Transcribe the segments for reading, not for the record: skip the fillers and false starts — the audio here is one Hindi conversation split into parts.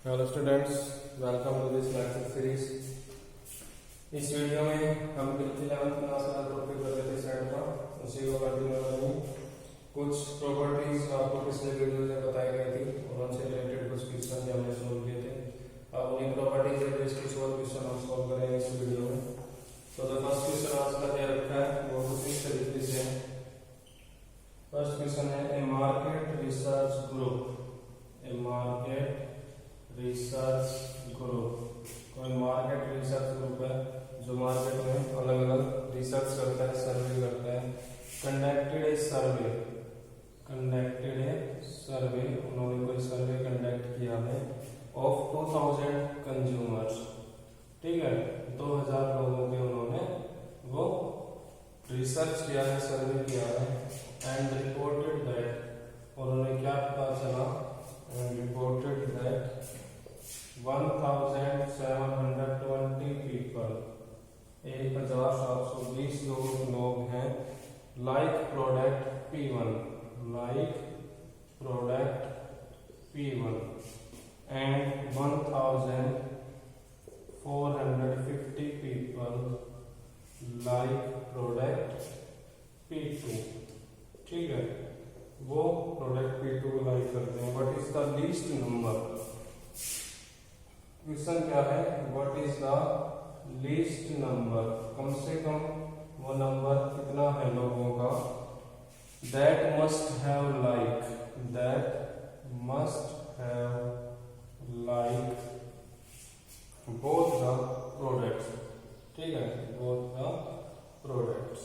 Hello students, welcome to this lecture series. इस वीडियो में हम 11th क्लास का टॉपिक कर रहे थे साइड का, उसी को कंटिन्यू करेंगे। कुछ प्रॉपर्टीज आपको पिछले वीडियो में बताई गई थी और उनसे रिलेटेड कुछ क्वेश्चन हमने सोल्व किए थे। अब उन्हीं प्रॉपर्टीज के बेस पे सोल्व क्वेश्चन हम सोल्व करेंगे इस वीडियो में। तो द फर्स्ट क्वेश्चन आज का क्या रखा है वो कुछ इस तरीके से है। फर्स्ट क्वेश्चन है ए मार्केट रिसर्च ग्रुप। ए मार्केट रिसर्च ग्रुप, कोई मार्केट रिसर्च ग्रुप है जो मार्केट में अलग अलग रिसर्च करता है, सर्वे करता है। कंडक्टेड ए सर्वे, उन्होंने कोई सर्वे कंडक्ट किया है ऑफ 2000 कंज्यूमर्स। ठीक है, 2000 लोगों के उन्होंने वो रिसर्च किया है, सर्वे किया है। एंड रिपोर्टेड दैट, और उन्हें क्या पता चला, रिपोर्टेड दैट 1720 पीपल, 1720 लोग हैं, like product P1 and 1450 people like product P2। ठीक है, वो प्रोडक्ट P2 को लाइक करते हैं। What is the least number, question क्या है, what is the least number, कम से कम वो नंबर कितना है लोगों का, that must have like both the products. ठीक है, बोथ द प्रोडक्ट्स।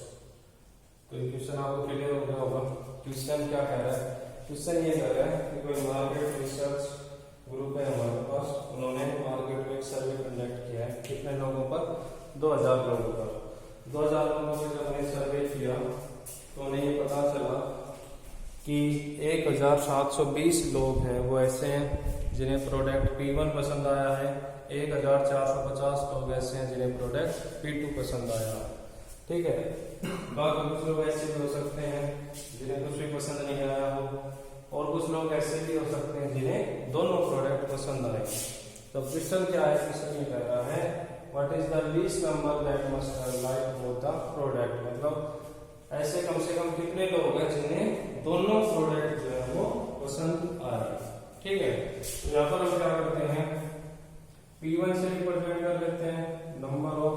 तो ये क्वेश्चन आपको क्लियर हो गया होगा। क्वेश्चन क्या कह रहा है, क्वेश्चन ये कह रहा है कि कोई मार्केट रिसर्च ग्रुप है हमारे पास, उन्होंने मार्केट में एक सर्वे कंडक्ट किया है। कितने लोगों पर, 2000 लोगों पर। 2000 लोगों पर जब उन्हें सर्वे किया तो उन्हें ये पता चला कि 1720 लोग हैं वो ऐसे हैं जिन्हें प्रोडक्ट P1 पसंद आया है, 1450 लोग ऐसे हैं जिन्हें प्रोडक्ट P2 पसंद आया है। ठीक है, बाकी कुछ लोग ऐसे भी हो सकते हैं जिन्हें कुछ भी पसंद नहीं आया हो, और कुछ लोग ऐसे भी हो सकते हैं जिन्हें दोनों प्रोडक्ट पसंद आए। तो क्वेश्चन क्या है, क्वेश्चन ये कह रहा है what is the least number that must have like both the product, मतलब ऐसे कम से कम कितने लोग हैं जिन्हें दोनों प्रोडक्ट जो है वो पसंद आए। ठीक है, तो यहाँ पर हम क्या करते हैं, P1 से रिप्रेजेंट कर लेते हैं number of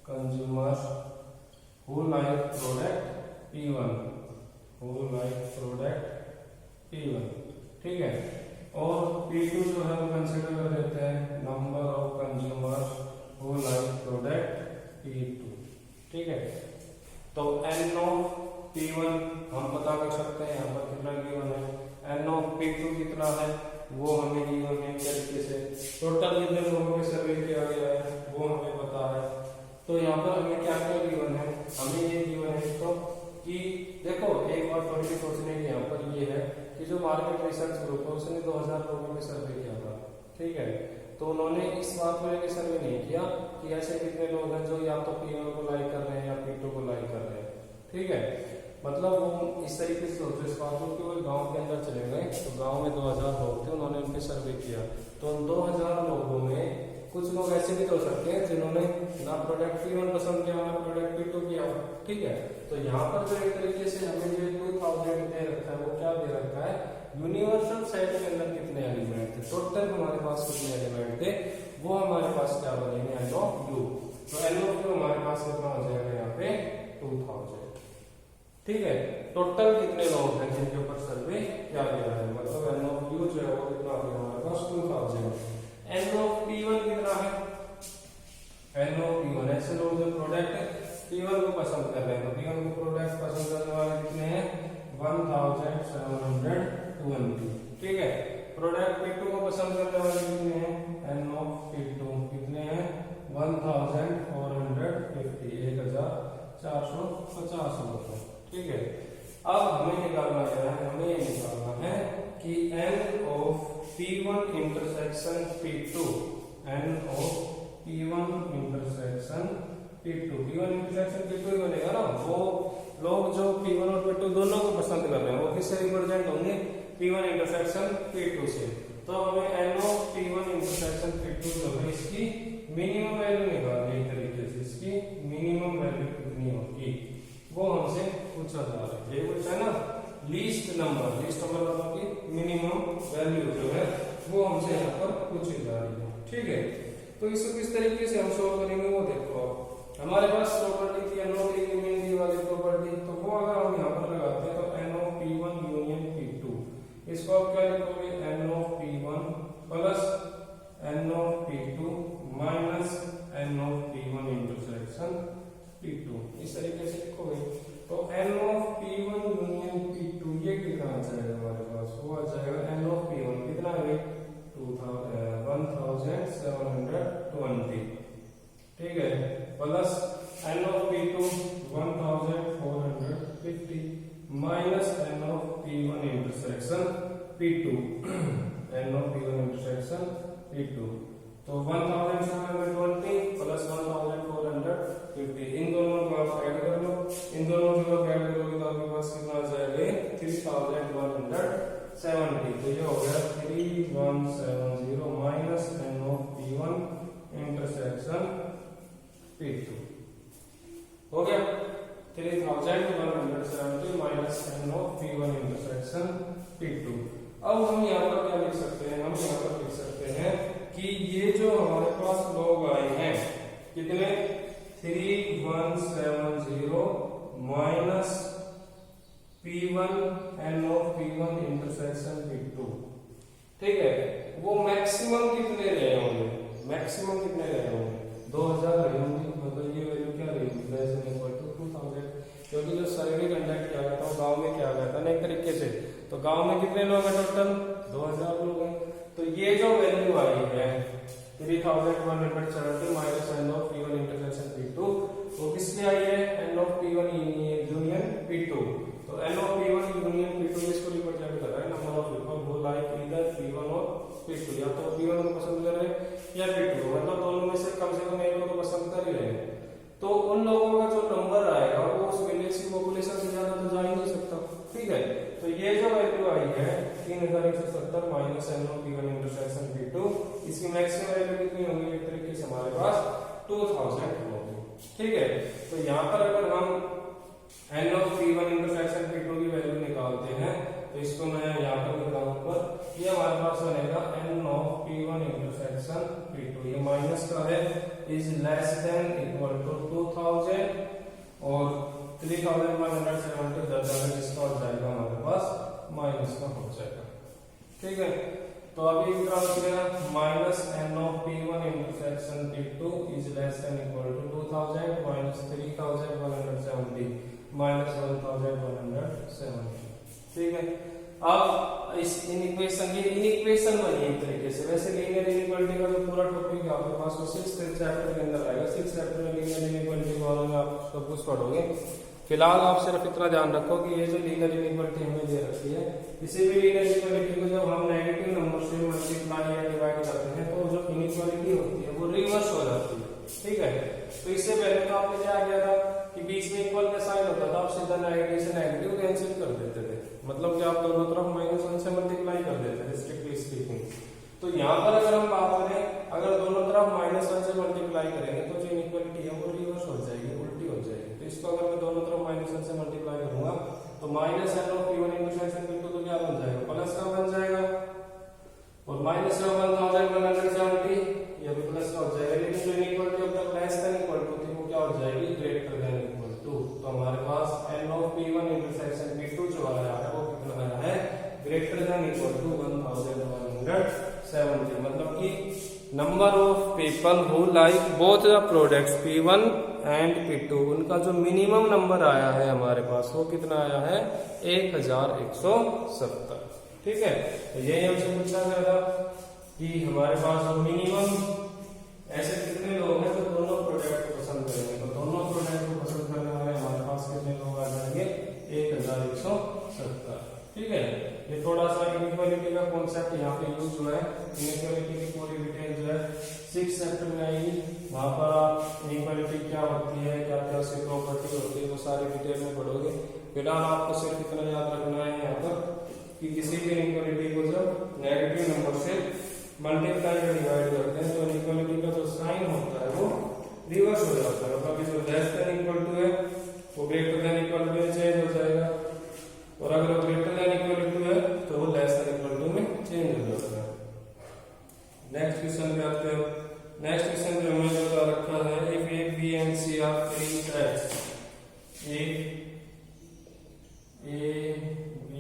consumers who like product P1। ठीक है, और P2 जो है वो कंसिडर कर लेते हैं number of consumers who like product P2। ठीक है, तो N ऑफ P1 हम पता कर सकते हैं, यहाँ पर कितना गिवन है, N ऑफ P2 कितना है वो हमें गिवन है तरीके से। टोटल कितने लोगों के सर्वे किया गया है वो हमें पता है। तो यहाँ पर हमें क्या क्या गिवन है, हमें ये गिवन है तो कि देखो एक बात थोड़ी सी सोचने की यहाँ पर ये है कि जो मार्केट रिसर्च ग्रुप है उसने 2000 लोगों में सर्वे किया था। ठीक है, तो उन्होंने इस बात को लेकर सर्वे नहीं किया कि ऐसे कितने लोग हैं जो या तो P1 को लाइक कर रहे हैं या P2 को लाइक कर रहे हैं। ठीक है, मतलब वो इस तरीके से सोचो इस बात को कि वो गांव के अंदर चले गए, तो गांव में 2000 लोग थे, उन्होंने उनके सर्वे किया, तो उन 2000 लोगों में कुछ लोग ऐसे भी तो हो सकते हैं जिन्होंने ना प्रोडक्ट P1 पसंद किया ना प्रोडक्ट P2 किया। ठीक है, तो यहाँ पर जो एक तरीके से हमें जो 2000 दे रखा है वो क्या दे रखा है, यूनिवर्सल सेट के अंदर कितने एलिमेंट थे, टोटल हमारे पास कितने एलिमेंट थे वो हमारे पास क्या बनेंगे, N ऑफ U। तो N ऑफ U हमारे पास कितना हो जाएगा यहाँ पे 2000। ठीक है, टोटल कितने लोग हैं जिनके ऊपर सर्वे किया गया है, मतलब N ऑफ U जो है वो कितना आ गया हमारे पास 2000। N ऑफ P1 कितना है, N ऑफ P1 ऐसे लोग जो प्रोडक्ट P1 को पसंद कर रहे हैं, तो P1 को प्रोडक्ट पसंद करने वाले कितने हैं, 1720। ठीक है, प्रोडक्ट P2 को पसंद करने वाले कितने हैं, N ऑफ P2 कितने हैं 1450, 1450 लोग। ठीक है, अब हमें निकालना क्या है, हमें ये निकालना है कि N of P1 intersection P2, N of P1 intersection P2 ही बनेगा ना, वो लोग जो P1 और P2 दोनों को पसंद कर रहे हैं वो किससे रिप्रेजेंट होंगे, P1 इंटरसेक्शन P2 से। तो हमें N of P1 intersection P2 जो है इसकी मिनिमम वैल्यू निकालनी है। तरीके से इसकी मिनिमम वैल्यू कितनी होगी वो हमसे पूछा जा रहा है। ये पूछा ना लीस्ट नंबर मतलब की मिनिमम वैल्यू जो है वो हमसे यहाँ पर पूछी जा रही है। ठीक है, तो इसको किस तरीके से हम सोल्व करेंगे वो देखो। हमारे पास प्रॉपर्टी थी N ऑफ यूनियन D वाली प्रॉपर्टी, तो वो अगर हम यहाँ पर लगाते हैं तो N of P1 union P2, इसको आप क्या लिखोगे N of P1 plus N of P2 minus N of P1 intersection P2, इस तरीके से लिखोगे। तो N of P1 union P2 ये कितना आ जाएगा हमारे पास, वो आ जाएगा N ऑफ P1 कितना है 1720, ठीक है, plus N of P2 1450 minus N of P1 intersection P2 N of P1 intersection P2, तो 1720 प्लस 1450, इन दोनों को आप ऐड कर लो। इन दोनों को आप ऐड करोगे तो आपके पास कितना आ जाएगा 3170। तो ये हो गया 3170 minus N of P1 intersection P2 हो गया 3170 minus N of P1 intersection P2। अब हम यहाँ पर क्या लिख सकते हैं, हम यहाँ पर लिख सकते हैं कि ये जो हमारे पास लोग आए हैं कितने 3170 minus P1 N of P1 intersection P2, ठीक है, वो मैक्सिमम कितने रहे होंगे, 2000 रहे होंगे। मतलब ये वैल्यू क्या रहेगी लेस देन इक्वल टू 2000, क्योंकि जो सर्वे कंडक्ट किया गया था वो गांव में किया गया था ना एक तरीके से। तो गांव में कितने लोग हैं टोटल 2000 लोग हैं। तो ये जो वैल्यू आई है 3170 minus N of P1 intersection P2, वो किसकी आई है N of P1 union P2। तो N of P1 union P2 इसको रिप्रेजेंट कर रहा है number of people who like either P1 और P2, या तो P1 को पसंद कर रहे हैं या P2, मतलब दोनों में से कम एक को तो पसंद कर ही रहे हैं। तो उन लोगों का जो नंबर आएगा वो उस विलेज की पॉपुलेशन से ज्यादा तो जा ही नहीं सकता, ठीक है। तो ये जो वैल्यू आई है 3170 minus N of P1 intersection P2, इसकी मैक्सिमम वैल्यू कितनी होगी, एक तरीके से हमारे पास 2000 होगी, ठीक है। तो यहाँ पर अगर हम N of P1 intersection P2 की वैल्यू निकालते हैं तो इसको मैं यहाँ पर लिख रहा हूँ ऊपर, ये हमारे पास बनेगा N of P1 intersection P2, ये माइनस का है, is less than equal to 2000 और 3170 दर्जन इसका हो जाएगा हमारे पास माइनस का हो जाएगा, ठीक है। तो अभी क्रॉस किया minus N of P1 intersection P2 is less than equal to 2000 minus 3170 minus 1170, ठीक है। अब इस इनइक्वेशन बनी एक तरीके से। वैसे लीनियर इनइक्वालिटी का जो पूरा टॉपिक आपके पास वो 6th चैप्टर के अंदर आएगा। 6th चैप्टर में लीनियर इनइक्वालिटी के बारे में आप सब कुछ पढ़ोगे। फिलहाल आप सिर्फ इतना ध्यान रखो कि ये जो लीनियर इनइक्वालिटी हमें दे रखी है, किसी भी लीनियर इनइक्वालिटी को जब हम नेगेटिव नंबर से मल्टीप्लाई या डिवाइड करते हैं तो जो इनइक्वालिटी होती है वो रिवर्स हो जाती है, ठीक है। तो इससे पहले तो आपने क्या किया था कि बीच में इक्वल का साइन होता था, आप सीधा नेगेटिव से नेगेटिव कैंसिल कर देते थे, मतलब कि आप दोनों तरफ -1 से मल्टीप्लाई कर देते थे स्ट्रिक्टली स्पीकिंग। तो यहाँ पर अगर हम बात करें, अगर दोनों तरफ -1 से मल्टीप्लाई करेंगे तो जो इनइक्वालिटी है वो रिवर्स हो जाएगी, उल्टी हो जाएगी। तो इसको अगर मैं दोनों तरफ -1 से मल्टीप्लाई करूंगा तो minus N of P1 intersection P2 तो क्या बन जाएगा, प्लस का बन जाएगा, और माइनस 1170 ये भी प्लस का हो जाएगा। लेकिन जो इनइक्वालिटी अब तक लेस देन इक्वल टू थी वो क्या हो जाएगी, ग्रेटर देन इक्वल टू। तो हमारे पास N of P1 intersection P2 जो आया है वो कितना आया है, ग्रेटर देन इक्वल टू 1170, मतलब कि number of people who like both the products P1 and P2, उनका जो मिनिमम नंबर आया है हमारे पास वो कितना आया है 1170, ठीक है। तो यही हमसे पूछा गया था कि हमारे पास जो मिनिमम ऐसे कितने लोग हैं जो दोनों प्रोडक्ट को पसंद करेंगे। तो दोनों प्रोडक्ट को पसंद करने वाले हमारे पास कितने लोग आ जाएंगे 1170, ठीक है। ये थोड़ा सा इनइक्वालिटी का कॉन्सेप्ट यहाँ पे यूज हुआ है। इनइक्वालिटी की पूरी डिटेल जो है 6th चैप्टर में आएगी, वहां पर आप इनइक्वालिटी क्या होती है, क्या क्या उसकी प्रॉपर्टी होती है, वो सारी डिटेल में पढ़ोगे। फिलहाल आपको सिर्फ इतना याद रखना है यहाँ पर कि किसी भी इनइक्वालिटी को जब नेगेटिव नंबर से मल्टीप्लाई या डिवाइड करते हैं तो इनइक्वालिटी का जो साइन होता है वो रिवर्स हो जाता है, मतलब जो लेस देन इक्वल टू है वो ग्रेटर देन इक्वल टू में चेंज हो जाएगा, और अगर वो ग्रेटर देन इक्वल टू है तो वो लेस देन इक्वल टू में चेंज हो जाता है। नेक्स्ट क्वेश्चन पे आते हैं। नेक्स्ट क्वेश्चन पे हमने बता रखा है if A B and C are three sets, if A, B,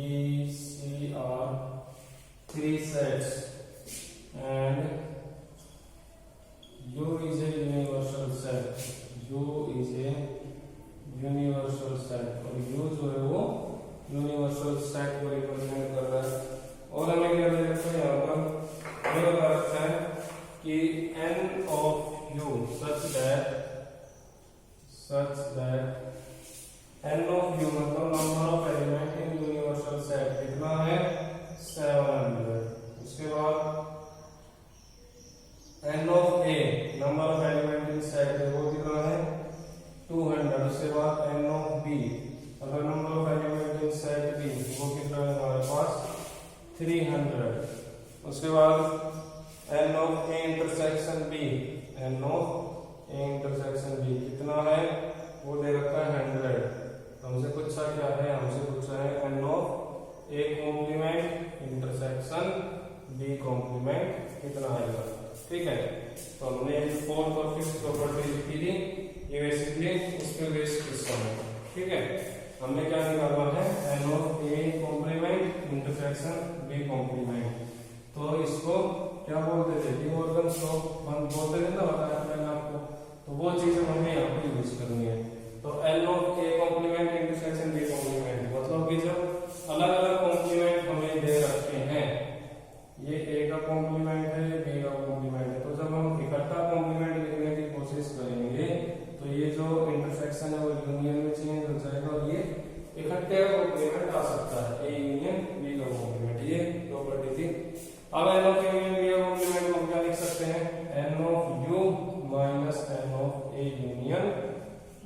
C are three sets and U is a universal set. U is a universal set और U जो है वो universal set को रिप्रेजेंट कर रहा है। और हमें क्या दे रखा है यहाँ पर, हमें बता रखा है कि n of U such that n of U मतलब number of element in universal set कितना है 700। उसके बाद n of A number of element in set है वो कितना है 200। उसके बाद n of B अगर number of element in set B वो कितना है हमारे पास 300। उसके बाद n of A intersection B, n of A intersection B कितना है वो दे रखा है 100। हमसे पूछा क्या है, हमसे पूछा है n of A complement intersection B complement कितना आएगा। ठीक है, तो हमने फोर्थ और फिफ्थ प्रॉपर्टी लिखी थी, ये बेसिकली उस पे बेस क्वेश्चन है। ठीक है, हमने क्या निकाला है n of A complement intersection B complement. तो इसको क्या बोलते थे, डिमॉर्गन लॉ बोलते थे ना, बताया मैंने आपको, तो वो चीज हमें यहाँ पे यूज करनी है। तो n of A complement intersection B complement मतलब कि जब अलग अलग कॉम्प्लीमेंट हमें दे रखे हैं, ये A का कॉम्प्लीमेंट है, B का कॉम्प्लीमेंट है, तो जब हम इकट्ठा कॉम्प्लीमेंट लिखने की कोशिश करेंगे तो ये जो इंटरसेक्शन है वो यूनियन में चेंज हो जाएगा और ये इकट्ठे कॉम्प्लीमेंट आ सकता है A यूनियन B का कॉम्प्लीमेंट। ये प्रॉपर्टी थी। अब n of A union B का कॉम्प्लीमेंट हम क्या लिख सकते हैं, n of U minus n of A union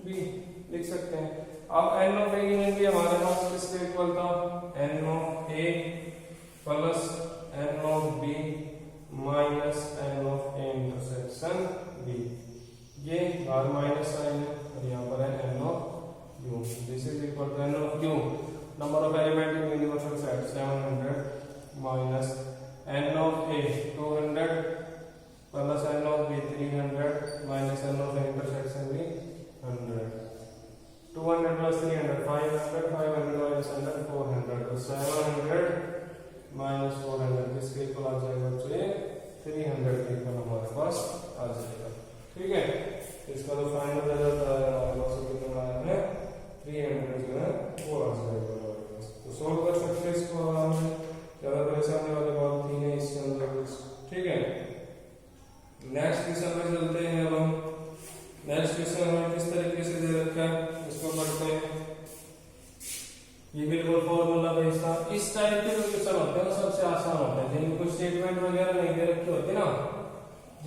B लिख सकते हैं। अब n of A union B हमारे पास किसके इक्वल था, n of A plus n of B minus n of A intersection B। ये बाहर माइनस साइन है और यहाँ पर है n of U। This is equal to n of U number of element in universal set 700 minus n of A 200 plus n of B 300 minus n of A intersection B 100। 200 plus 300 500 500 minus 100 400 तो 700 minus 400 किसके इक्वल आ जाएगा बच्चे 300 के इक्वल हमारे पास आ जाएगा। ठीक है, इसका तो फाइनल रिजल्ट आया हमारे पास कितना आया है 300 जो है वो आ जाएगा हमारे पास। तो सॉल्व कर सकते हैं इसको आराम से, ज्यादा परेशानी वाली बात नहीं है इसके अंदर। ठीक है, नेक्स्ट क्वेश्चन में चलते हैं। अब हम नेक्स्ट क्वेश्चन हमें किस तरीके से दे रखा है इसको पढ़ते हैं। ये बिल्कुल फॉर्मूला बेस्ड था। इस टाइप के जो क्वेश्चन होते हैं सबसे आसान होता है, जिनमें कुछ स्टेटमेंट वगैरह नहीं दे रखे होते ना,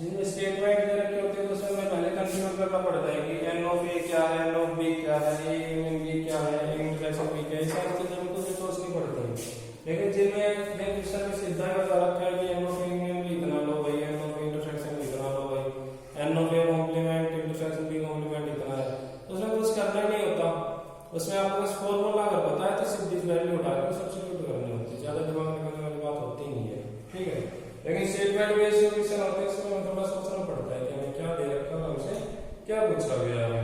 जिनमें स्टेटमेंट दे रखे होते हैं तो उसमें पहले कंसीडर करना पड़ता है कि n ऑफ A क्या है, n ऑफ B क्या है, A यूनियन B क्या है, A इंटरसेक्शन B क्या है, सारी चीजें हमको सोचनी पड़ती है। लेकिन जिनमें ये क्वेश्चन में सीधा बता रखा है कि n of A union B इतना लो भाई, n of A intersection B इतना लो भाई, n of A complement intersection B complement इतना है, तो उसमें कुछ करना नहीं होता। उसमें आपको बस फॉर्मूला अगर पता है तो सिर्फ इस वैल्यू उठा के सब्स्टिट्यूट करनी होती है, ज्यादा दिमाग लगाने वाली बात होती नहीं है। ठीक है, लेकिन स्टेटमेंट बेस्ड जो क्वेश्चन होते हैं इसमें थोड़ा सोचना पड़ता है कि हमें क्या दे रखा है, हमसे क्या पूछा गया है।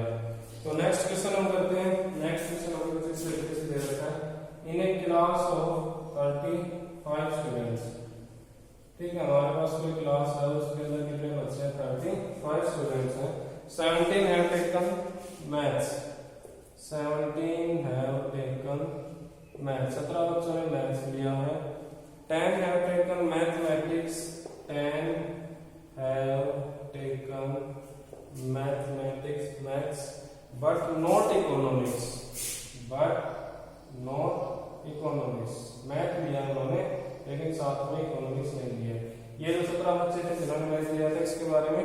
तो नेक्स्ट क्वेश्चन हम करते हैं। नेक्स्ट क्वेश्चन हमें कुछ इस तरीके से दे रखा है, इन ए क्लास ऑफ 35 स्टूडेंट्स। ठीक है, हमारे पास कोई क्लास है, उसके अंदर कितने बच्चे हैं 35 स्टूडेंट्स हैं। 17 have taken maths, 17 have taken maths, 17 बच्चों ने मैथ्स लिया है। 10 have taken mathematics, 10 have taken mathematics maths but not economics, but not economics. Math लिया उन्होंने लेकिन साथ में इकोनॉमिक्स नहीं लिया। ये जो 17 बच्चे थे जिन्होंने मैथ लिया था, इसके बारे में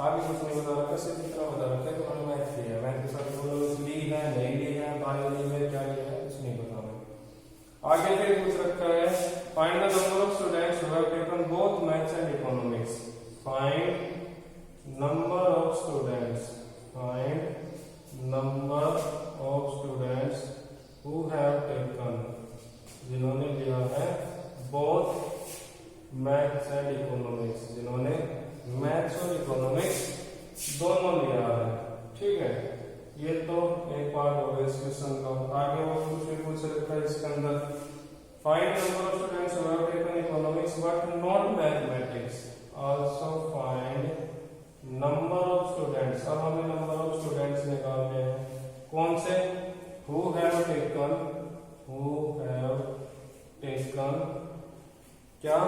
आगे कुछ नहीं बता रखा, सिर्फ इतना बता रखा है कि उन्होंने मैथ लिया। मैथ के साथ इकोनॉमिक्स ली है नहीं ली है, बायो ली है क्या लिया है कुछ नहीं बता रहा। आगे फिर पूछ रखा है find the number of students who have taken both maths and economics. Find number of students, find number of students who have taken, जिन्होंने लिया है बोथ मैथ्स एंड इकोनॉमिक्स, जिन्होंने मैथ्स और इकोनॉमिक्स दोनों लिया है। ठीक है, ये तो एक पार्ट हो गया इस क्वेश्चन का। आगे वो कुछ भी पूछ सकता है इसके अंदर। Find number of students who have taken economics but not mathematics, also find number of students. अब हमें नंबर ऑफ स्टूडेंट्स निकालने हैं, कौन से, who have taken, who have taken क्या,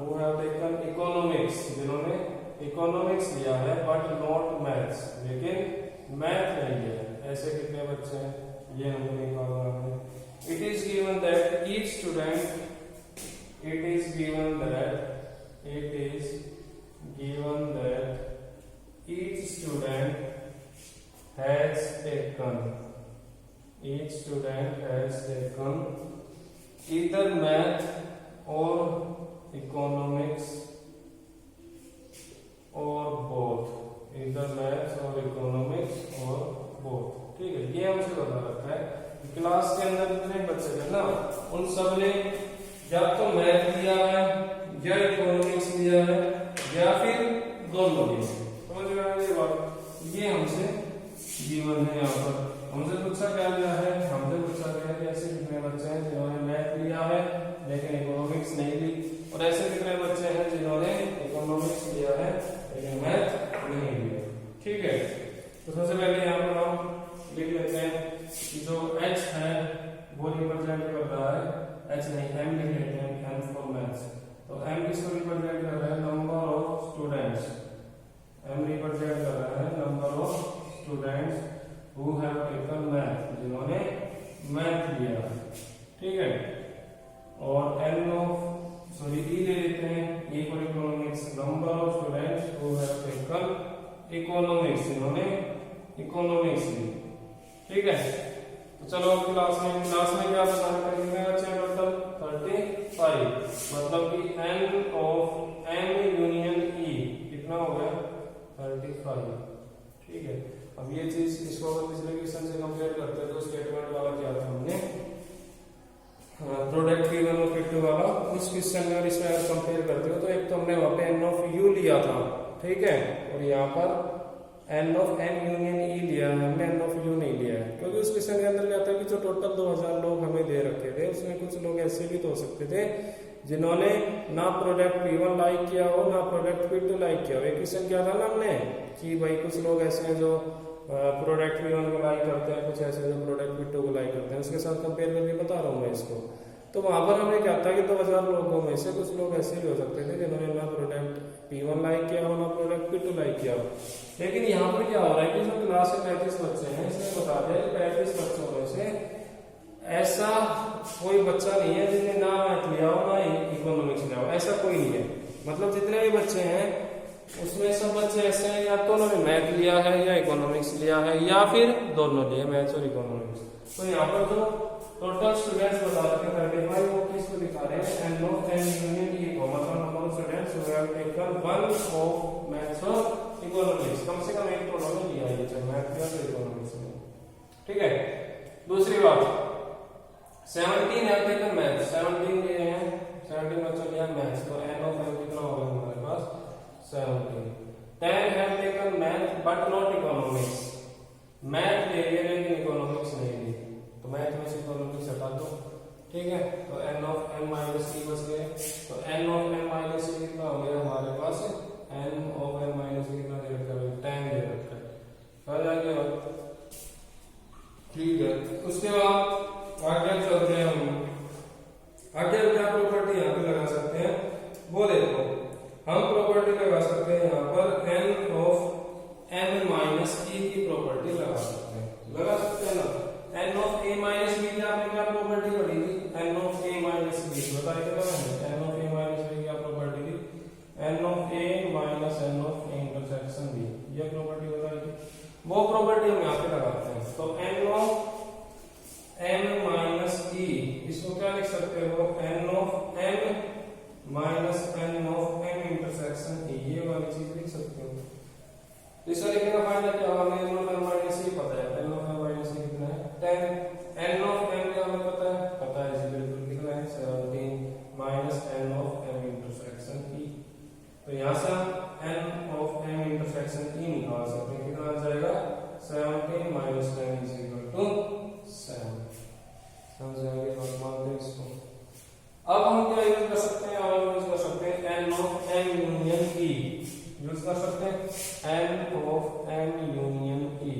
हु हैव टेकन इकोनॉमिक्स, जिन्होंने इकोनॉमिक्स लिया है बट नॉट मैथ्स, लेकिन मैथ नहीं लिया। ऐसे कितने बच्चे हैं, ये हमें निकालना है। It is given that each student, it is given that, it is given that each student has taken, each student has taken either math और इकोनॉमिक्स और बोथ, इधर मैथ्स और इकोनॉमिक्स और बोथ। ठीक है, ये हमसे बता रखा है। क्लास के अंदर जितने बच्चे थे ना, उन सब ने या तो मैथ लिया है या इकोनॉमिक्स लिया है या फिर दोनों लिए। समझ में आ गई बात? ये हमसे जीवन है। यहाँ पर हमसे पूछा क्या गया है, हमसे पूछा गया कि ऐसे कितने बच्चे हैं जिन्होंने मैथ लिया है लेकिन इकोनॉमिक्स नहीं ली, और ऐसे कितने बच्चे हैं जिन्होंने इकोनॉमिक्स लिया है लेकिन मैथ नहीं लिया। ठीक है, तो सबसे पहले यहाँ पर हम लिख लेते हैं कि जो h है वो रिप्रेजेंट कर रहा है, h नहीं m लिख लेते हैं, m फॉर मैथ्स। तो m किसको रिप्रेजेंट कर रहा है, number of students, m represent कर रहा है number of students who have taken math, जिन्होंने मैथ लिया है। ठीक है, और n ऑफ सॉरी e ले लेते हैं, e for economics, number of students who have taken economics, जिन्होंने इकोनॉमिक्स ली। ठीक है, तो चलो क्लास में क्या बताना करेंगे, बच्चे टोटल 35, मतलब कि n of m union e कितना हो गया 35। ठीक है, अब ये चीज इसको अगर पिछले क्वेश्चन से कंपेयर करते हैं तो स्टेटमेंट वाला क्या था हमने, प्रोडक्ट P1 और P2 वाला, उस क्वेश्चन में और इसमें अगर कंपेयर करते हो तो एक तो हमने वहां पे n ऑफ u लिया था, ठीक है, और यहाँ पर n of m union e लिया है, हमने n ऑफ u नहीं लिया है, क्योंकि उस क्वेश्चन के अंदर क्या था कि जो टोटल 2000 लोग हमें दे रखे थे उसमें कुछ लोग ऐसे भी तो हो सकते थे जिन्होंने ना प्रोडक्ट P1 लाइक किया हो ना प्रोडक्ट P2 लाइक किया हो। एक क्वेश्चन क्या था ना हमने कि भाई कुछ लोग ऐसे हैं जो प्रोडक्ट P1 को लाइक करते हैं, कुछ ऐसे जो प्रोडक्ट P2 को लाइक करते हैं, उसके साथ कंपेयर करके बता रहा हूँ मैं इसको। तो वहां पर हमें क्या था कि 2000 लोगों में से कुछ लोग ऐसे भी हो सकते थे जिन्होंने ना प्रोडक्ट P1 लाइक किया हो ना प्रोडक्ट P2 लाइक किया हो। लेकिन यहाँ पर क्या हो रहा है कि जो क्लास में 35 बच्चे हैं, इसमें बता दिया कि 35 बच्चों में से ऐसा कोई बच्चा नहीं है जिसने ना मैथ लिया हो ना इकोनॉमिक्स लिया हो, ऐसा कोई नहीं है। मतलब जितने भी बच्चे हैं उसमें सब बच्चे ऐसे हैं या तो उन्होंने मैथ लिया है या इकोनॉमिक्स लिया है या फिर दोनों लिए, मैथ्स और इकोनॉमिक्स। तो यहाँ पर जो टोटल स्टूडेंट्स बता रहे हैं 35, वो किसको दिखा रहे हैं, n of m union e को, मतलब number of students who have taken one of maths और इकोनॉमिक्स। कम से कम एक तो उन्होंने लिया है, चाहे मैथ या फिर इकोनॉमिक्स में। ठीक है, दूसरी बात 17 हैव टेकन मैथ्स, 17 लिए हैं, 17 बच्चों लिया मैथ्स, तो n ऑफ m कितना होगा हमारे पास 17। 10 have taken math but not economics, math ले लिए लेकिन इकोनॉमिक्स नहीं ली, तो मैथ में से इकोनॉमिक्स हटा दो। ठीक है, तो n of m minus e बच गए, तो n of m minus e कितना हो गया हमारे पास, n of m minus e कितना दे रखा है, 10 दे रखा है, समझ आ गया। ठीक है, उसके बाद आगे चलते हैं हम, आगे क्या प्रॉपर्टी यहाँ पे लगा सकते हैं वो देखो, हम प्रॉपर्टी लगा सकते हैं यहाँ पर n of m minus e की प्रॉपर्टी लगा सकते हैं, लगा सकते हैं ना। n of a minus b की आपने क्या प्रॉपर्टी पढ़ी थी, n of a minus b, बताइए क्या n of a minus b क्या प्रॉपर्टी थी, n of a minus n of a intersection b, ये प्रॉपर्टी बताई थी, वो प्रॉपर्टी हम यहाँ पे लगाते हैं। तो n of m minus e, इसको क्या लिख सकते minus N of M intersection E, ये वाली चीज लिख सकते हो। इस वाले का फायदा क्या होगा, एन ऑफ एम माइनस ई पता है, एन ऑफ एम माइनस ई कितना है 10, एन ऑफ एम का हमें पता है इसी बिल्कुल कितना है 17 minus N of M intersection E. तो यहाँ से हम N of M intersection E निकाल सकते हैं, कितना आ जाएगा 17 माइनस 10 इज इक्वल टू 7। समझ आएगी बात, मानते हैं इसको। अब हम क्या यूज कर सकते हैं, और यूज कर सकते हैं N of M union E, use कर सकते हैं N of M union E.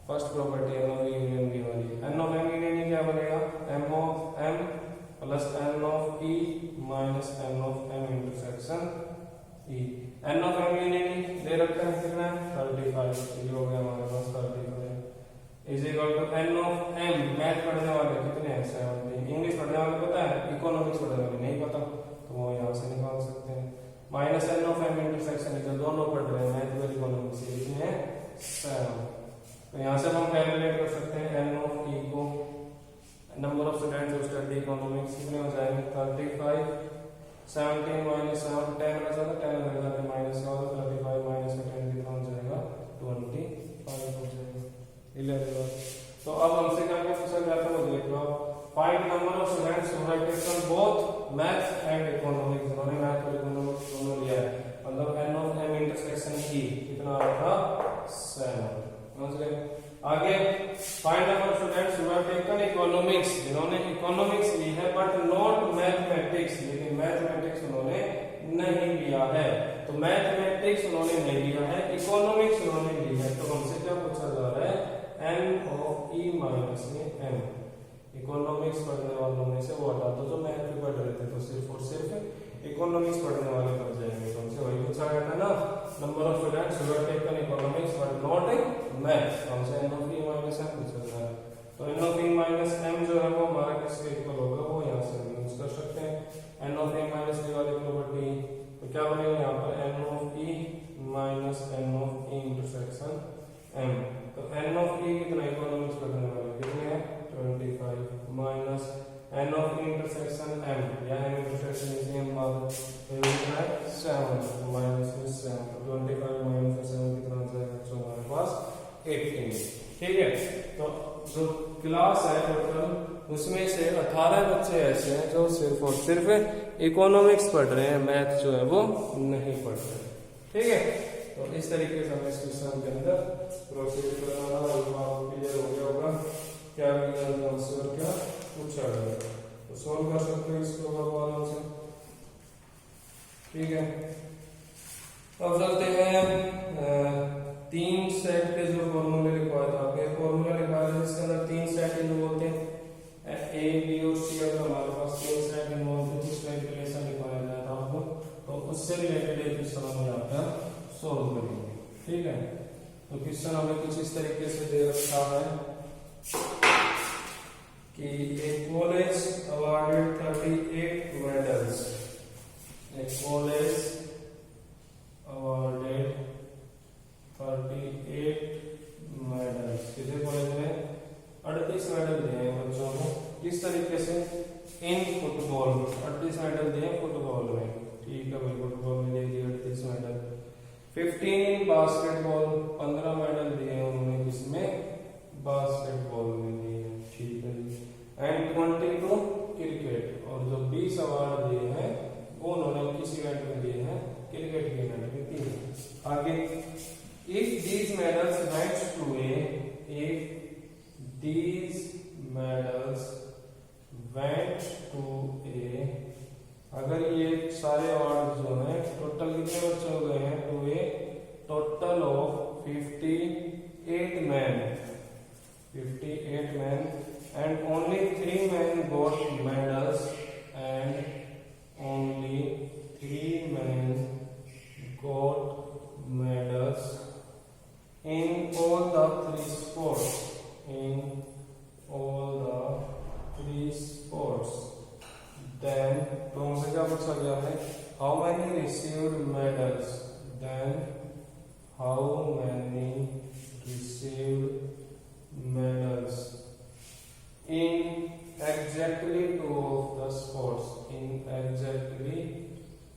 First property n of union E वाली, n of M union E क्या बनेगा, M of M plus N of E minus N of M intersection E. N of M union E दे रखा है कितना है 35, ये हो गया हमारे पास 35 is equal to N of M, math पढ़ने वाले कितने हैं 17, इंग्लिश पढ़ने वाले पता है, इकोनॉमिक्स पढ़ने वाले नहीं पता, तो वो यहाँ से निकाल सकते हैं। Minus N of M intersection जो दोनों पढ़ रहे हैं मैथ और इकोनॉमिक्स, ये कितने हैं 7। तो यहाँ से हम कैलकुलेट कर सकते हैं एन ऑफ ई को, number of students who study economics कितने हो जाएंगे 35, 17 माइनस 7 10 लग जाता है, 10 लग जाता है माइनस का, 35 माइनस में 10 कितना हो जाएगा 25 हो जाएगा 11। तो अब हमसे क्या क्या पूछा जाता है वो देख लो आप, find number of students who have taken both maths and economics, जिन्होंने मैथ और इकोनॉमिक्स दोनों लिया है, मतलब N of M intersection E कितना आ रहा 7। समझ गए। आगे find number of students who have taken economics, जिन्होंने इकोनॉमिक्स ली है बट नॉट मैथमेटिक्स, लेकिन मैथमेटिक्स उन्होंने नहीं लिया है। तो मैथमेटिक्स उन्होंने नहीं लिया है, इकोनॉमिक्स उन्होंने ली है, तो हमसे क्या पूछा जा रहा है एन ऑफ ई माइनस में एम। इकोनॉमिक्स पढ़ने वालों में से वो हटा दो जो मैथ भी पढ़ रहे थे, तो सिर्फ और सिर्फ इकोनॉमिक्स पढ़ने वाले बच जाएंगे। तो हमसे वही पूछा गया था ना, number of students who have taken economics but not in maths, हमसे n of E minus M पूछा जा रहा है। तो N of E minus M जो है वो हमारा किसके इक्वल होगा, वो यहाँ से हम यूज कर सकते हैं N of A minus A वाली प्रॉपर्टी। तो क्या बनेगा यहाँ पर N of E minus N of E intersection M. तो एन ऑफ ई कितना इकोनॉमिक्स पढ़ने वाले कितने हैं 25 माइनस N of E intersection M, या एम इंटरसेक्शन इसी हम बात कितना है 7 माइनस में 7, 25 माइनस 7 कितना आ जाएगा जो हमारे पास 18। ठीक है, तो जो क्लास है टोटल उसमें से 18 बच्चे ऐसे हैं जो सिर्फ और सिर्फ इकोनॉमिक्स पढ़ रहे हैं, मैथ जो है वो नहीं पढ़ रहे। ठीक है, तो इस तरीके से हमें इस क्वेश्चन के अंदर प्रोसीड करना है, क्लियर हो गया होगा क्या आंसर क्या पूछा गया, तो सॉल्व कर सकते हैं इसको आराम से। ठीक है, अब चलते हैं 3 सेट के जो फॉर्मूले लिखवाए थे आपके, फॉर्मूला लिखा है जिसके अंदर 3 सेट इन्वॉल्व होते हैं, ए बी और सी। अगर हमारे पास 3 सेट इन्वॉल्व थे जिसमें एक रिलेशन लिखवाया गया था आपको, तो उससे रिलेटेड एक क्वेश्चन हम यहाँ पे सॉल्व करेंगे। ठीक है, तो क्वेश्चन हमें कुछ इस तरीके से दे रखा है कि एक कॉलेज अवार्डेड 38 मेडल्स, एक कॉलेज अवार्डेड 38 मेडल्स, किसी कॉलेज में 38 मेडल दिए हैं बच्चों को। इस तरीके से इन फुटबॉल 38 मेडल दिए फुटबॉल में। ठीक है भाई, फुटबॉल में दे दिए 38 मेडल। 15 इन बास्केटबॉल, 15 मेडल दिए हैं उन्होंने किसमें बास्केटबॉल में दिए। ठीक है जी, एंड 22 क्रिकेट, और जो 20 अवार्ड दिए हैं वो उन्होंने किस इवेंट में दिए हैं, क्रिकेट के इवेंट में दिए हैं। आगे if these medals went to a, if these medals went to a, अगर ये सारे अवार्ड जो हैं टोटल कितने बच्चे हो गए हैं, to a total of 58 men, 58 men, and only 3 men got medals, and only 3 men got medals in all the 3 sports, in all the 3 sports, then तो हमसे क्या पूछा गया है, how many received medals, then how many received medals in exactly 2 of the sports, in exactly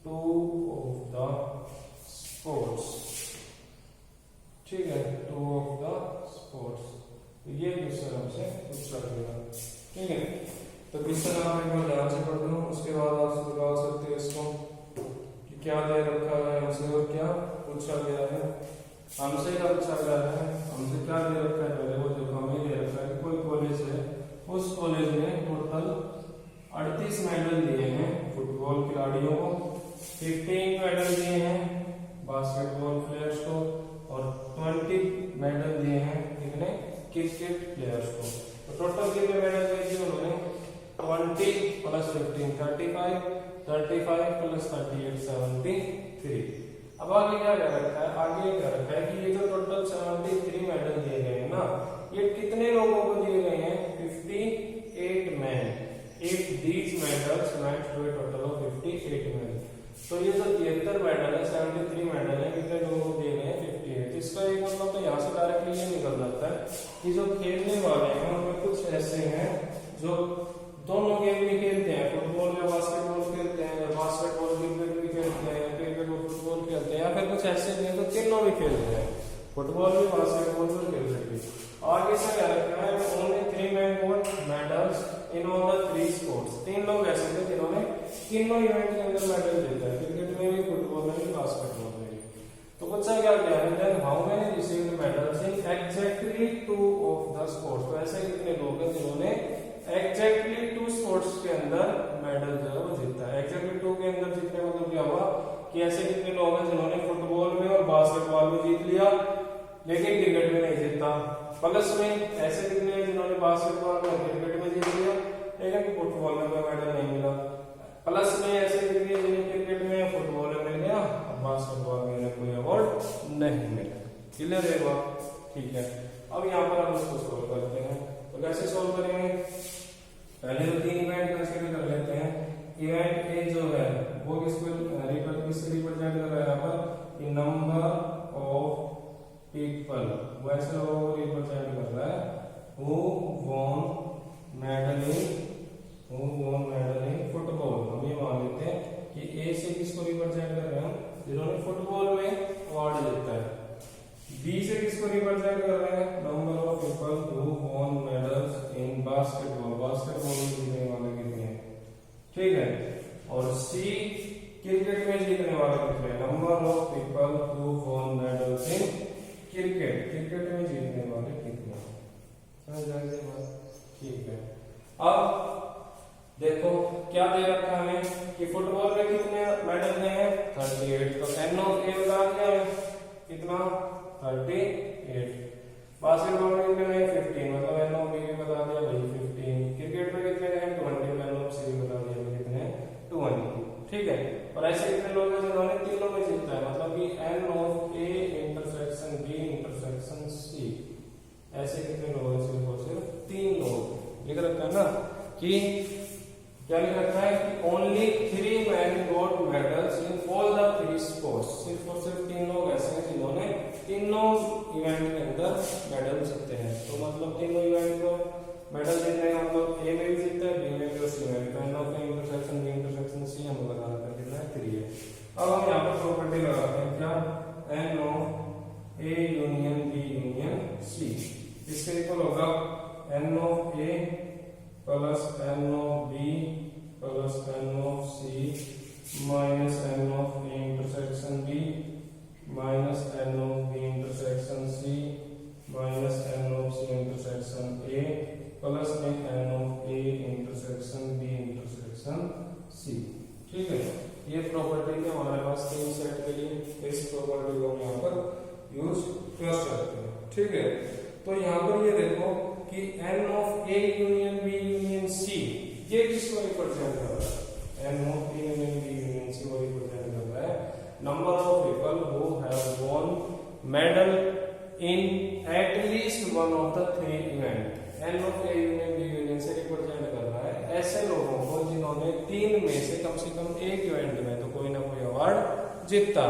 2 of the sports। ठीक है, 2 of the sports। तो ये क्वेश्चन हमसे पूछा गया। ठीक है, तो क्वेश्चन आप एक बार ध्यान से पढ़ लो, उसके बाद आप निकाल सकते हो इसको कि क्या दे रखा है हमसे और क्या पूछा गया है। हमसे क्या पूछा गया है, हमसे क्या दे रखा है, पहले वो देखो। हमें दे रखा है कि कोई कॉलेज है, उस कॉलेज में टोटल 38 मेडल दिए हैं फुटबॉल खिलाड़ियों को, 15 मेडल दिए हैं बास्केटबॉल प्लेयर्स को, और 20 मेडल दिए हैं कितने क्रिकेट प्लेयर्स को। तो टोटल कितने मेडल दिए थे उन्होंने, 20 प्लस 15 35, 35 प्लस 38 73। अब आगे क्या कह रखा है, आगे कह रखा है कि ये जो टोटल 73 मेडल दिए गए हैं ना, ये कितने लोगों को दिए गए हैं, 58 man. If these medals went to a total of 58 men। तो ये जो 73 मेडल है, 73 मेडल है, कितने लोगों को दिए गए हैं, 58। इसका एक मतलब तो यहाँ से डायरेक्टली ये निकल जाता है कि जो खेलने वाले हैं उनमें कुछ ऐसे हैं जो दोनों गेम भी खेलते हैं, फुटबॉल या बास्केटबॉल खेलते हैं, या बास्केटबॉल क्रिकेट भी खेलते हैं, क्रिकेट और फुटबॉल खेलते हैं, या फिर कुछ ऐसे भी हैं तो तीनों भी खेलते हैं, फुटबॉल भी बास्केटबॉल भी खेलते हैं। आगे से क्या रखा है, only 3 men got medals in all the 3 sports। 3 लोग ऐसे थे जिन्होंने तीनों इवेंट के अंदर मेडल जीता है, क्रिकेट में भी, फुटबॉल में भी, बास्केटबॉल में भी। तो पूछा क्या गया है, then how many received medals in exactly 2 of the sports. तो ऐसे कितने लोग हैं जिन्होंने एग्जैक्टली 2 स्पोर्ट्स के अंदर मेडल जो है वो जीता है। एग्जैक्टली 2 के अंदर जीतने मतलब क्या हुआ कि ऐसे कितने लोग हैं जिन्होंने फुटबॉल में और बास्केटबॉल में जीत लिया लेकिन क्रिकेट में नहीं जीता। प्लस में ऐसे कितने हैं जिन्होंने बास्केटबॉल में क्रिकेट में जीत लिया लेकिन फुटबॉल में कोई मेडल नहीं मिला। प्लस में ऐसे कितने जिन्हें क्रिकेट में फुटबॉल में मिल गया, बास्केटबॉल में कोई अवार्ड नहीं मिला। क्लियर है बात, ठीक है। अब यहाँ पर हम इसको सोल्व करते हैं। तो कैसे सोल्व करेंगे, पहले तो 3 इवेंट कंसीडर कर लेते हैं। इवेंट ए जो है वो किसको रिप्रेजेंट कर रहा है, यहाँ पर नंबर ऑफ पीपल, वैसे लोगों को रिप्रेजेंट कर रहा है who won medal in football. हम ये मान लेते हैं कि ए से किसको रिप्रेजेंट कर रहे हैं, जिन्होंने फुटबॉल में अवार्ड जीता है। बी से किसको रिप्रेजेंट कर रहे हैं, number of people who won medals in basketball, basketball में जीतने वाले कितने हैं, ठीक है। और सी क्रिकेट में जीतने वाले कितने हैं, number of people who won medals in cricket, cricket में जीतने वाले कितने हैं, समझ आएगी बात, ठीक है। अब देखो क्या दे रखा है हमें कि फुटबॉल में कितने मेडल गए हैं, 38। तो एन ऑफ ए बता दिया है कितना, 38। बास्केटबॉल में कितने गए, 15, मतलब एन ऑफ बी भी बता दिया भाई 15। क्रिकेट में कितने गए, 20, एन ऑफ सी भी बता दिया भाई कितने, 20, ठीक है। और ऐसे कितने लोग हैं जिन्होंने तीनों में जीता है, मतलब कि N of A intersection B intersection C, ऐसे कितने लोग हैं, सिर्फ और सिर्फ 3 लोग। लिख रखा है ना कि क्या लिख रखा है कि only 3 men got medals in all the 3 sports। सिर्फ और सिर्फ 3 लोग ऐसे हैं जिन्होंने तीनों इवेंट के अंदर मेडल जीते हैं। तो मतलब तीनों इवेंट को मेडल जीतने का मतलब ए में भी जीता है, बी में भी और सी में भी। N of A intersection B intersection C हम लगा रहे हैं कितना है, 3 है। अब हम यहाँ पर प्रॉपर्टी लगाते हैं क्या, N of A union B union C, इसके इक्वल होगा N of A plus N of B plus N of C minus N of A intersection B minus N of B intersection C minus N of C intersection A plus N of A intersection B intersection C, ठीक है। ये प्रॉपर्टी है हमारे पास 3 सेट के लिए, इस प्रॉपर्टी को हम यहाँ पर यूज कर सकते हैं, ठीक है। तो यहाँ पर ये देखो कि N of A union B union C ये किसको रिप्रेजेंट कर रहा है, N of A union B union C को रिप्रेजेंट कर रहा है number of people who have won medal in at least one of the 3 event. N of A union B union C represent कर रहा है ऐसे लोगों को जिन्होंने 3 में से कम एक इवेंट में तो कोई ना कोई अवार्ड जीता।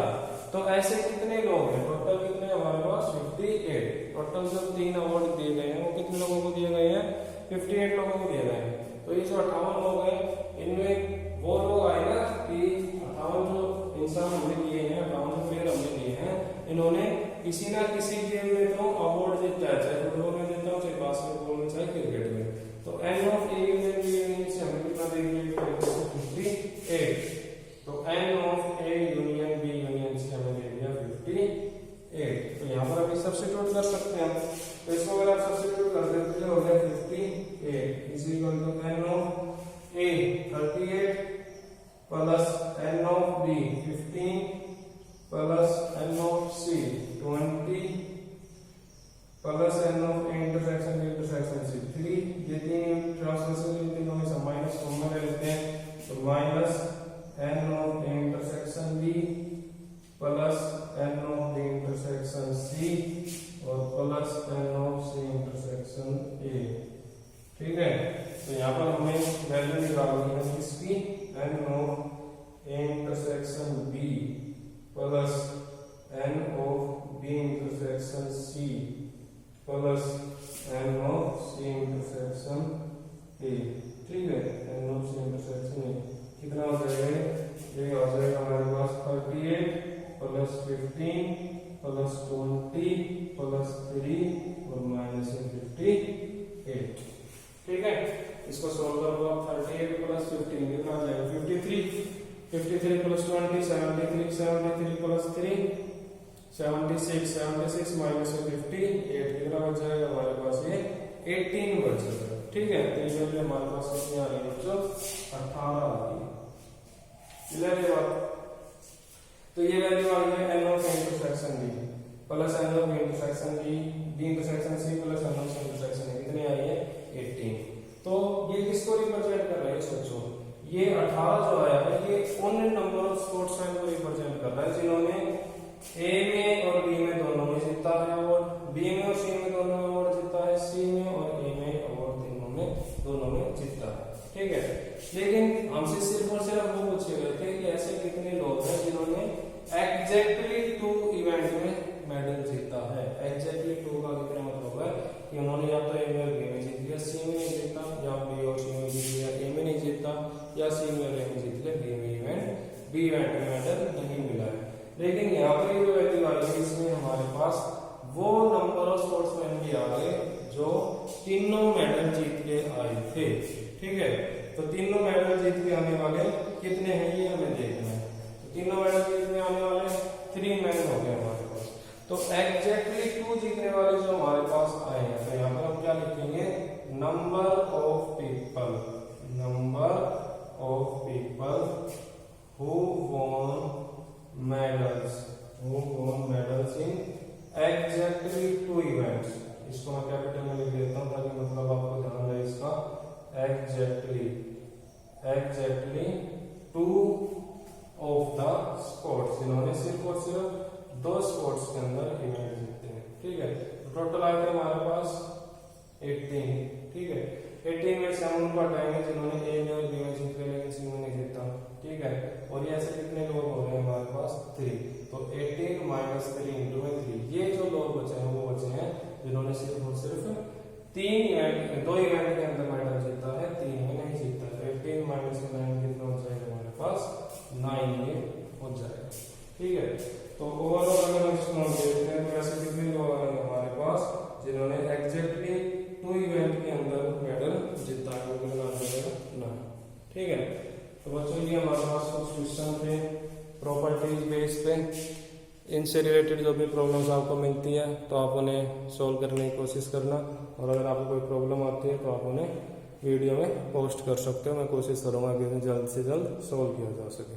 तो ऐसे कितने लोग हैं, टोटल कितने हमारे पास 58। टोटल जो 3 अवार्ड दिए गए हैं वो कितने लोगों को दिए गए हैं, 58 लोगों को दिए गए हैं। तो ये जो 58 लोग हैं इनमें और वो आए ना कि 58 जो इंसान हमने लिए हैं, 58 प्लेयर हमने लिए हैं, इन्होंने किसी ना किसी गेम में तो अवार्ड जीता है, चाहे फुटबॉल में जीता हो, चाहे बास्केटबॉल में, चाहे क्रिकेट में। तो N of A union B union C हमें कितना दे दिया, 58। तो N of A union B union C हमें दे दिया 58। तो यहाँ पर अभी सब्स्टिट्यूट कर सकते हैं। तो इसको अगर आप सब्स्टिट्यूट कर देते हो गया 58 is equal to N of A 38 plus N of B 15 plus N of C 20 plus N of intersection C 3। ये तीन ट्रांसलेशन तीनों में से माइनस कॉमन लेते हैं, तो minus N of intersection B plus N of the intersection C और plus N of C intersection A. ठीक है, तो यहाँ पर हमें वैल्यू निकालनी है इसकी, N of intersection B plus N of B intersection C plus N of C intersection A. ठीक है, N of C intersection A कितना हो जाएगा, ये हो जाएगा हमारे पास 38 प्लस 15 प्लस 20 प्लस 3 और माइनस 58। ठीक है, इसको सोल्व करो आप। 38 प्लस 15 कितना आ जाएगा 53, 53 प्लस 20 73, 73 प्लस 3 76, 76 माइनस 58 कितना बच जाएगा हमारे पास, ये 18 बच जाएगा। ठीक है, तो ये वैल्यू हमारे पास कितनी आ रही है बच्चों, 18 आ रही है। क्लियर है बात। तो ये वैल्यू आ गई N of intersection B plus N of intersection B intersection C plus N of intersection A कितनी आई है 18। तो ये किसको रिप्रेजेंट कर रहा है सोचो, ये 18 जो आया है ये उन नंबर ऑफ स्पोर्ट्समैन को रिप्रेजेंट कर रहा है जिन्होंने ए में और बी में दोनों में जीता है अवार्ड, बी में और सी में दोनों में अवार्ड जीता है, सी में और ए में अवार्ड दोनों में जीता है। ठीक है, लेकिन हमसे सिर्फ और सिर्फ वो पूछे गए थे कि ऐसे कितने लोग हैं जिन्होंने एग्जैक्टली 2 इवेंट में मेडल जीता है। एग्जैक्टली 2 का कितना मतलब है कि उन्होंने या तो ए में और बी में जीत लिया, सी में नहीं जीता, या बी और सी में जीत लिया, ए में नहीं जीता, या सी में और ए में जीत लिया, बी इवेंट में मेडल नहीं मिला है। लेकिन यहाँ पर जो वैल्यू आई है इसमें हमारे पास वो नंबर ऑफ स्पोर्ट्समैन भी आ गए जो तीनों मेडल जीत के आए थे। ठीक है, तो तीनों मेडल जीत के आने वाले कितने हैं ये हमें देखना है। तो तीनों मेडल जीत के आने वाले 3 मेडल हो गए हमारे पास। तो एग्जैक्टली 2 जीतने वाले जो हमारे पास आए हैं, तो यहाँ पर हम क्या लिखेंगे, number of people who won medals in exactly 2 events. इसको मैं कैपिटल में लिख देता हूँ ताकि मतलब आपको ध्यान रहे इसका। एग्जैक्टली 2 ऑफ द स्पोर्ट्स, जिन्होंने सिर्फ और सिर्फ 2 स्पोर्ट्स के अंदर इवेंट जीते हैं। ठीक है, टोटल आए थे हमारे पास 18। ठीक है, 18 में से हम उनको हटाएंगे जिन्होंने ए में और बी में जीत लिया लेकिन सी में नहीं जीता। ठीक है, और ये ऐसे कितने लोग हो रहे हैं हमारे पास 3। तो 18 माइनस 3 इंटू 3, ये जो लोग बचे हैं वो बचे हैं जिन्होंने सिर्फ और सिर्फ 2 इवेंट के अंदर मेडल जीता है, 3 में नहीं जीता। तो 18 माइनस 9 कितना हो जाएगा हमारे पास 9 ये हो जाएगा। ठीक है, तो ओवरऑल अगर हम इसको देखते हैं तो ऐसे कितने लोग आ गए हमारे पास जिन्होंने एग्जैक्टली 2 इवेंट के अंदर मेडल जीता है, वो कितना हो जाएगा 9। ठीक है, तो बच्चों ये हमारे पास कुछ क्वेश्चन थे प्रॉपर्टीज बेस पे। इनसे रिलेटेड जो भी प्रॉब्लम्स आपको मिलती है तो आप उन्हें सोल्व करने की कोशिश करना, और अगर आपको कोई प्रॉब्लम आती है तो आप उन्हें वीडियो में पोस्ट कर सकते हो। मैं कोशिश करूँगा कि जल्द से जल्द सोल्व किया जा सके।